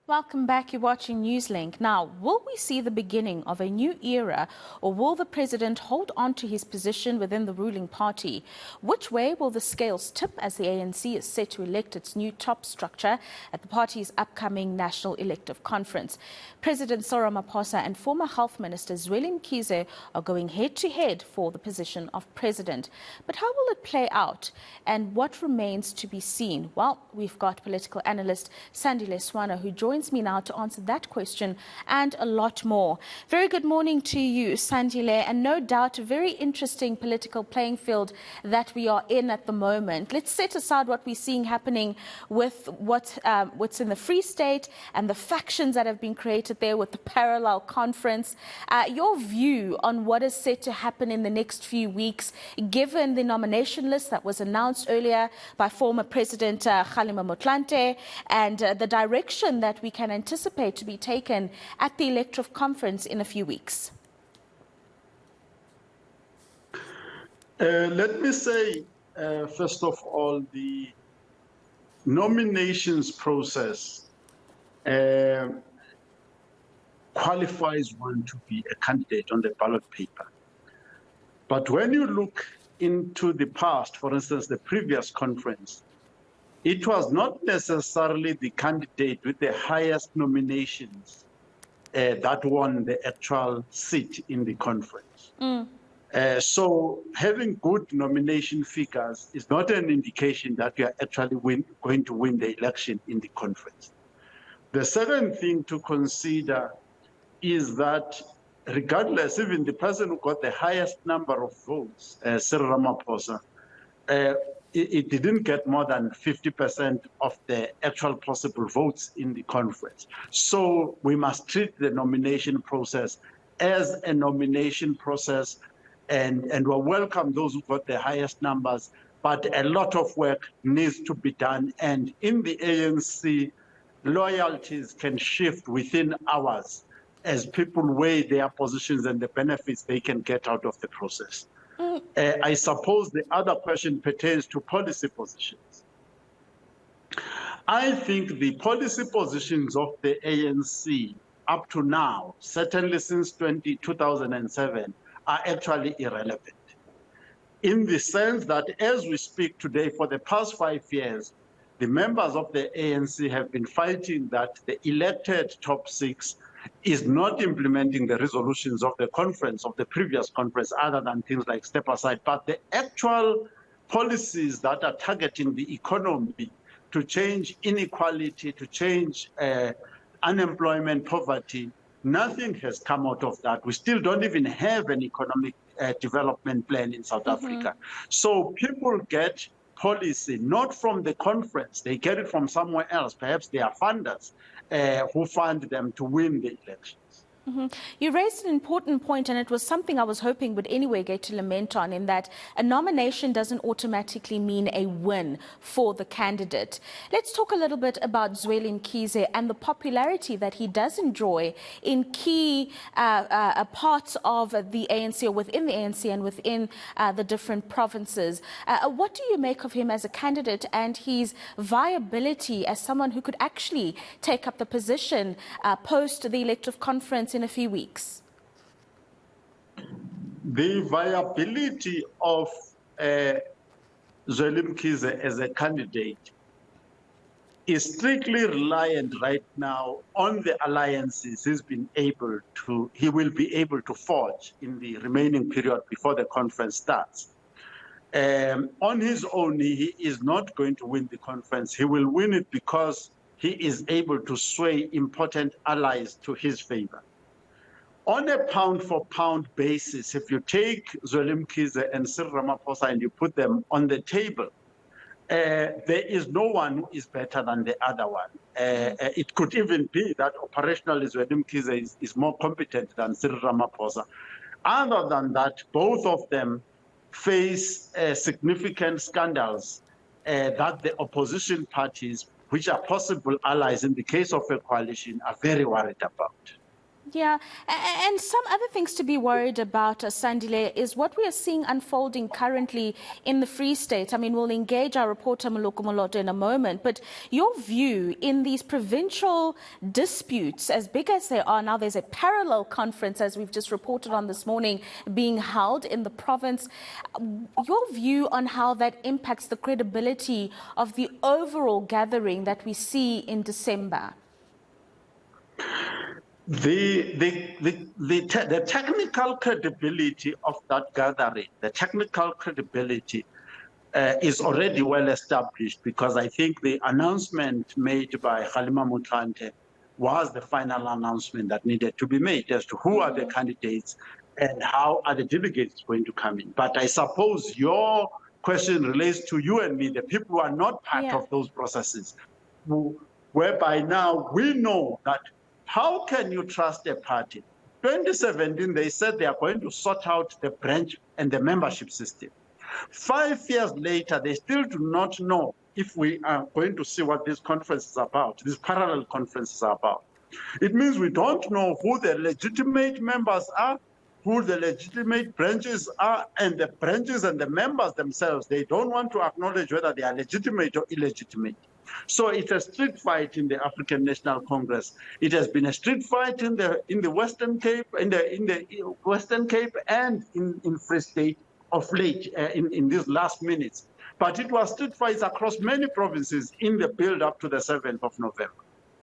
Welcome back. You're watching Newslink. Now, will we see the beginning of a new era, or will the president hold on to his position within the ruling party? Which way will the scales tip as the ANC is set to elect its new top structure at the party's upcoming National Elective Conference? President Cyril Ramaphosa and former Health Minister Zweli Mkhize are going head-to-head for the position of president. But how will it play out, and what remains to be seen? Well, we've got political analyst Sandile Swana, who joins me now to answer that question and a lot more. Very good morning to you, Sandile, and no doubt a very interesting political playing field that we are in at the moment. Let's set aside what we're seeing happening with what's in the Free State and the factions that have been created there with the parallel conference. Your view on what is set to happen in the next few weeks, given the nomination list that was announced earlier by former President Kgalema Motlanthe and the direction that we can anticipate to be taken at the Elective Conference in a few weeks? Let me say, first of all, the nominations process qualifies one to be a candidate on the ballot paper. But when you look into the past, for instance, the previous conference, it was not necessarily the candidate with the highest nominations that won the actual seat in the conference. So having good nomination figures is not an indication that you are actually going to win the election in the conference. The second thing to consider is that regardless, even the person who got the highest number of votes, Cyril Ramaphosa, it didn't get more than 50% of the actual possible votes in the conference. So we must treat the nomination process as a nomination process, and we'll welcome those who got the highest numbers, but a lot of work needs to be done. And in the ANC, loyalties can shift within hours as people weigh their positions and the benefits they can get out of the process. I suppose the other question pertains to policy positions. I think the policy positions of the ANC up to now, certainly since 2007, are actually irrelevant. In the sense that as we speak today, for the past 5 years, the members of the ANC have been fighting that the elected top six is not implementing the resolutions of the conference, of the previous conference, other than things like step aside. But the actual policies that are targeting the economy to change inequality, to change unemployment, poverty, nothing has come out of that. We still don't even have an economic development plan in South Africa. So people get policy not from the conference, they get it from somewhere else. Perhaps they are funders who fund them to win the elections. You raised an important point, and it was something I was hoping would anyway get to lament on, in that a nomination doesn't automatically mean a win for the candidate. Let's talk a little bit about Zweli Mkhize and the popularity that he does enjoy in key parts of the ANC, or within the ANC and within the different provinces. What do you make of him as a candidate and his viability as someone who could actually take up the position post the elective conference in a few weeks? The viability of Zweli Mkhize as a candidate is strictly reliant right now on the alliances he will be able to forge in the remaining period before the conference starts. On his own, he is not going to win the conference. He will win it because he is able to sway important allies to his favor. On a pound-for-pound basis, if you take Zweli Mkhize and Cyril Ramaphosa and you put them on the table, there is no one who is better than the other one. It could even be that operationally Zweli Mkhize is more competent than Cyril Ramaphosa. Other than that, both of them face significant scandals that the opposition parties, which are possible allies in the case of a coalition, are very worried about. Yeah, and some other things to be worried about, Sandile, is what we are seeing unfolding currently in the Free State. I mean, we'll engage our reporter Maloko Moloto in a moment, but your view in these provincial disputes, as big as they are now, there's a parallel conference, as we've just reported on this morning, being held in the province. Your view on how that impacts the credibility of the overall gathering that we see in December? The technical credibility of that gathering, the technical credibility is already well established, because I think the announcement made by Halima Motlanthe was the final announcement that needed to be made as to who are the candidates and how are the delegates going to come in. But I suppose your question relates to you and me, the people who are not part of those processes, whereby now we know that how can you trust a party? 2017, they said they are going to sort out the branch and the membership system. 5 years later, they still do not know if we are going to see what this conference is about, these parallel conferences are about. It means we don't know who the legitimate members are, who the legitimate branches are, and the branches and the members themselves, they don't want to acknowledge whether they are legitimate or illegitimate. So it's a street fight in the African National Congress. It has been a street fight in the Western Cape, in the Western Cape, and in Free State of late in these last minutes. But it was street fights across many provinces in the build-up to the 7th of November.